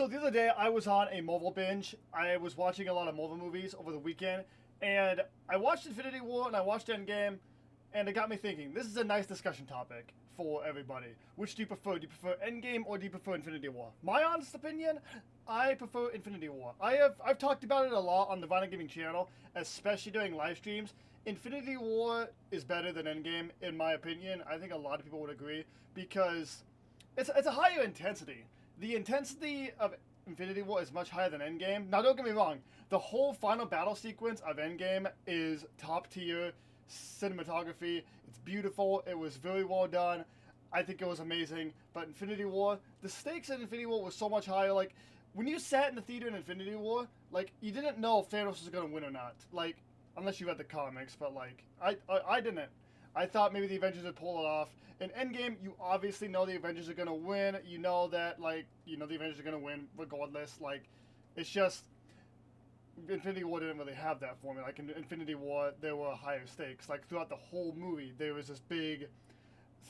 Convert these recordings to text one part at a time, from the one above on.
So the other day I was on a Marvel binge. I was watching a lot of Marvel movies over the weekend, and I watched Infinity War and I watched Endgame, and it got me thinking. This is a nice discussion topic for everybody. Which do you prefer? Do you prefer Endgame or do you prefer Infinity War? My honest opinion, I prefer Infinity War. I've talked about it a lot on the RhinoGaming channel, especially during live streams. Infinity War is better than Endgame in my opinion. I think a lot of people would agree because it's a higher intensity. The intensity of Infinity War is much higher than Endgame. Now, don't get me wrong. The whole final battle sequence of Endgame is top tier cinematography. It's beautiful. It was very well done. I think it was amazing. But Infinity War, the stakes in Infinity War were so much higher. Like, when you sat in the theater in Infinity War, like, you didn't know if Thanos was going to win or not. Like, unless you read the comics, but, like, I didn't. I thought maybe the Avengers would pull it off. In Endgame, you obviously know the Avengers are gonna win. You know that, like, the Avengers are gonna win regardless. Like, it's just Infinity War didn't really have that for me. Like in Infinity War, there were higher stakes. Like throughout the whole movie, there was this big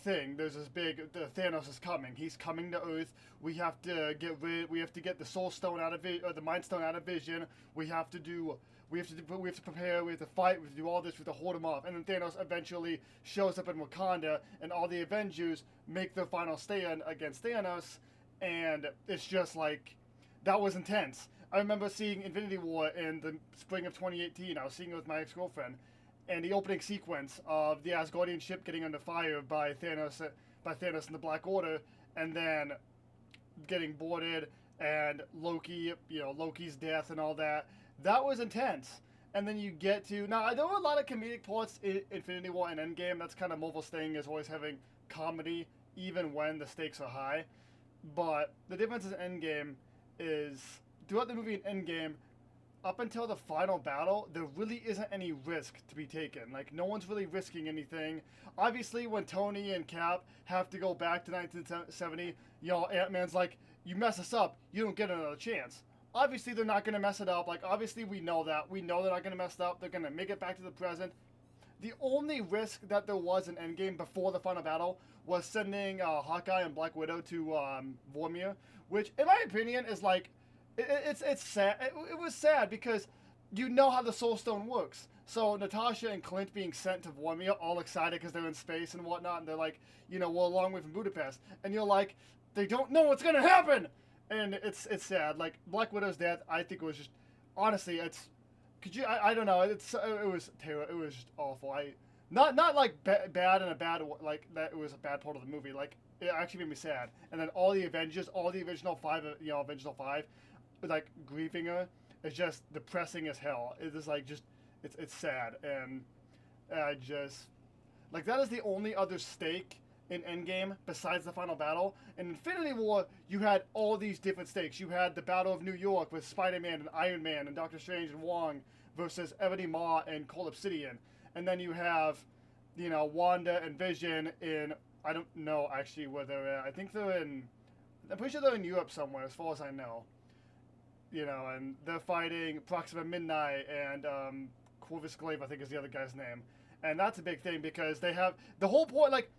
thing. There's this big Thanos is coming. He's coming to Earth. We have to get rid. We have to get the Soul Stone out of it, or the Mind Stone out of Vision. We have to do. We have to prepare. We have to fight. We have to do all this. We have to hold him off. And then Thanos eventually shows up in Wakanda, and all the Avengers make their final stand against Thanos. And it's just like that was intense. I remember seeing Infinity War in the spring of 2018. I was seeing it with my ex-girlfriend, and the opening sequence of the Asgardian ship getting under fire by Thanos and the Black Order, and then getting boarded, and Loki, Loki's death and all that. That was intense. And then you get to now. There were a lot of comedic parts in Infinity War and Endgame. That's kind of Marvel's thing, is always having comedy even when the stakes are high. But the difference in Endgame is throughout the movie in Endgame, up until the final battle, there really isn't any risk to be taken. Like, no one's really risking anything. Obviously, when Tony and Cap have to go back to 1970, Ant-Man's like, you mess us up, you don't get another chance. Obviously, they're not going to mess it up. Like, obviously, we know that. We know they're not going to mess it up. They're going to make it back to the present. The only risk that there was in Endgame before the final battle was sending Hawkeye and Black Widow to Vormir, which, in my opinion, is like, it's sad. It was sad because you know how the Soul Stone works. So Natasha and Clint being sent to Vormir, all excited because they're in space and whatnot, and they're like, we're a long way from Budapest, and you're like, they don't know what's gonna happen, and it's sad. Like Black Widow's death, I think it was just, honestly, I don't know, it was terrible. It was just awful. Not like bad in a bad like that. It was a bad part of the movie. Like it actually made me sad. And then all the Avengers, all the original five, original five, like grieving her is just depressing as hell. It is like just it's sad, and I just like that is the only other stake in Endgame besides the final battle. In Infinity War, you had all these different stakes. You had the Battle of New York with Spider-Man and Iron Man and Doctor Strange and Wong versus Ebony Maw and Cole Obsidian, and then you have Wanda and Vision in, I don't know actually where they're at. I think I'm pretty sure they're in Europe somewhere as far as I know. And they're fighting Proxima Midnight and Corvus Glaive, I think is the other guy's name. And that's a big thing because they have the whole point, like,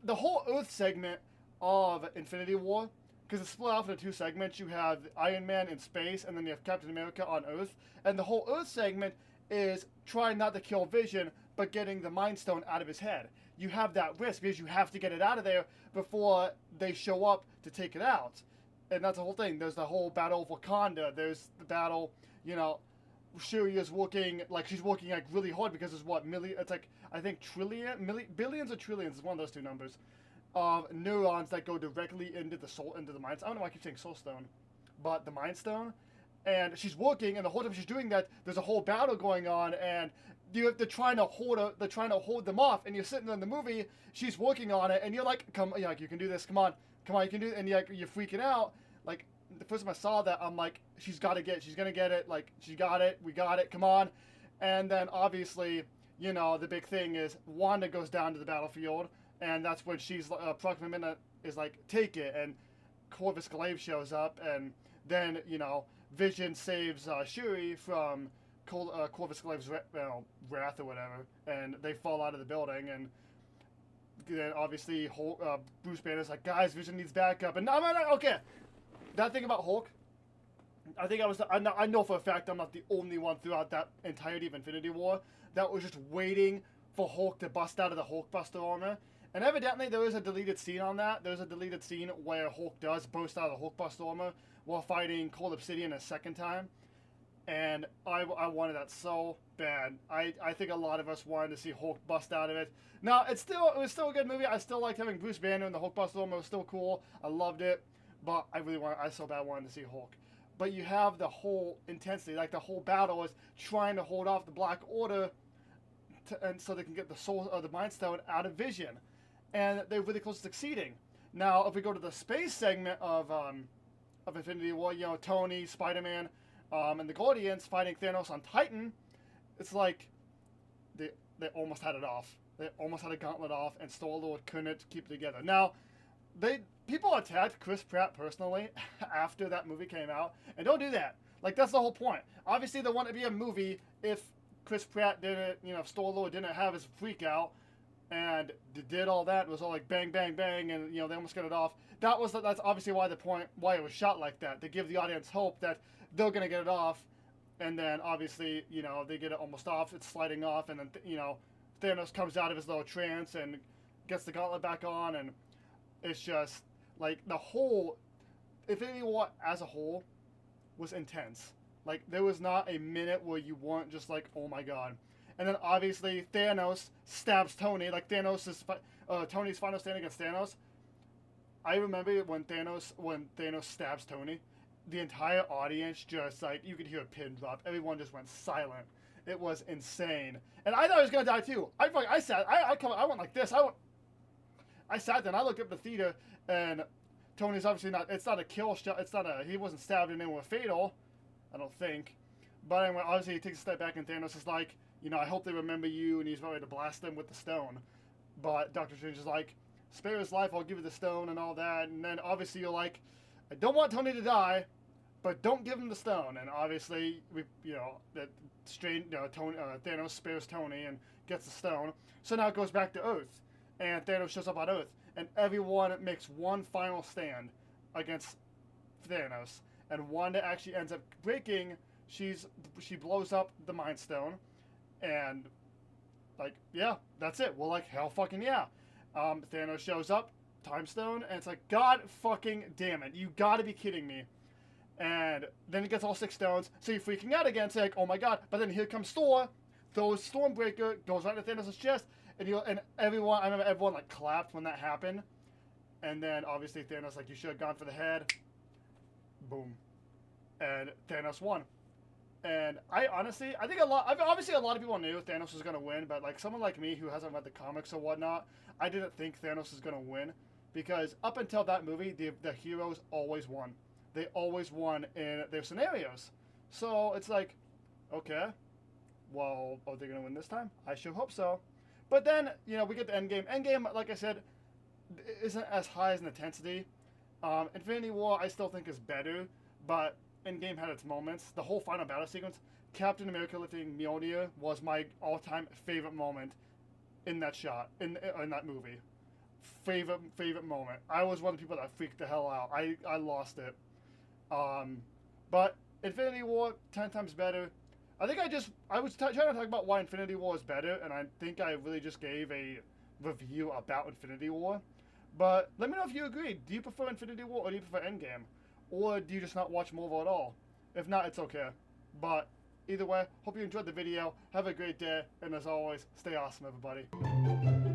the whole Earth segment of Infinity War, because it's split off into two segments. You have Iron Man in space, and then you have Captain America on Earth. And the whole Earth segment is trying not to kill Vision, but getting the Mind Stone out of his head. You have that risk because you have to get it out of there before they show up to take it out. And that's the whole thing. There's the whole battle of Wakanda. There's the battle, Shuri is working, like, she's working, like, really hard because it's it's like, I think billions or trillions is one of those two numbers of neurons that go directly into the Mind Stone. I don't know why I keep saying Soul Stone, but the Mind Stone. And she's working, and the whole time she's doing that, there's a whole battle going on, and they're trying to hold them off, and you're sitting in the movie, she's working on it, and you're like, you can do this, come on, you can do it, and you're freaking out. Like, the first time I saw that, I'm like, she's gonna get it, like, she got it, we got it, come on. And then, obviously, the big thing is, Wanda goes down to the battlefield, and that's when she's, Proxima Midnight is like, take it, and Corvus Glaive shows up, and then, Vision saves Shuri from Corvus Glaive's wrath or whatever, and they fall out of the building, and then obviously Bruce Banner's like, guys, Vision needs backup, and I'm like, okay, that thing about Hulk, I think I know for a fact I'm not the only one throughout that entirety of Infinity War that was just waiting for Hulk to bust out of the Hulkbuster armor. And evidently there is a deleted scene on that. There's a deleted scene where Hulk does burst out of the Hulkbuster armor while fighting Cold Obsidian a second time. And I wanted that so bad. I think a lot of us wanted to see Hulk bust out of it. Now, it was still a good movie. I still liked having Bruce Banner in the Hulkbuster armor. It was still cool. I loved it. But I so bad wanted to see Hulk. But you have the whole intensity, like the whole battle is trying to hold off the Black Order, and so they can get the soul of the Mind Stone out of Vision, and they're really close to succeeding. Now, if we go to the space segment of Infinity War, you know, Tony, Spider-Man, and the Guardians fighting Thanos on Titan, it's like they almost had it off. They almost had a gauntlet off, and Star-Lord couldn't keep it together. Now, people attacked Chris Pratt personally after that movie came out, and don't do that. Like, that's the whole point. Obviously, there wouldn't be a movie if Chris Pratt didn't, you know, if Star-Lord didn't have his freak out and did all that. It was all like bang, bang, bang, and, you know, they almost got it off. That's obviously why it was shot like that, to give the audience hope that they're going to get it off, and then, obviously, you know, they get it almost off, it's sliding off, and then, you know, Thanos comes out of his little trance and gets the gauntlet back on, and it's just, like, the whole Infinity War as a whole was intense. Like, there was not a minute where you weren't just like, oh my god. And then, obviously, Thanos stabs Tony. Like, Tony's final stand against Thanos. I remember when Thanos stabs Tony, the entire audience just, like, you could hear a pin drop. Everyone just went silent. It was insane. And I thought he was going to die, too. I went like this. I sat there and I looked up the theater, and Tony's obviously it's not a kill shot. He wasn't stabbed in anyone fatal, I don't think. But anyway, obviously he takes a step back and Thanos is like, you know, I hope they remember you, and he's ready to blast them with the stone. But Doctor Strange is like, spare his life, I'll give you the stone and all that. And then obviously you're like, I don't want Tony to die, but don't give him the stone. And obviously, Thanos spares Tony and gets the stone. So now it goes back to Earth. And Thanos shows up on Earth, and everyone makes one final stand against Thanos. And Wanda actually ends up breaking. She blows up the Mind Stone, and, like, yeah, that's it. Well, like, hell fucking yeah. Thanos shows up, Time Stone, and it's like, God fucking damn it, you gotta be kidding me. And then he gets all 6 stones, so you're freaking out again, it's like, oh my god. But then here comes Thor, throws Stormbreaker, goes right to Thanos' chest. And everyone, I remember everyone, like, clapped when that happened. And then, obviously, Thanos, like, you should have gone for the head. Boom. And Thanos won. And obviously, a lot of people knew Thanos was going to win, but, like, someone like me who hasn't read the comics or whatnot, I didn't think Thanos was going to win. Because up until that movie, the heroes always won. They always won in their scenarios. So, it's like, okay, well, are they going to win this time? I sure hope so. But then, you know, we get to Endgame. Endgame, like I said, isn't as high as an intensity. Infinity War, I still think is better, but Endgame had its moments. The whole final battle sequence, Captain America lifting Mjolnir was my all-time favorite moment in that shot, in that movie. Favorite moment. I was one of the people that freaked the hell out. I lost it. But Infinity War, 10 times better. I think I was trying to talk about why Infinity War is better, and I think I really just gave a review about Infinity War. But let me know if you agree. Do you prefer Infinity War or do you prefer Endgame? Or do you just not watch Marvel at all? If not, it's okay. But either way, hope you enjoyed the video. Have a great day, and as always, stay awesome, everybody.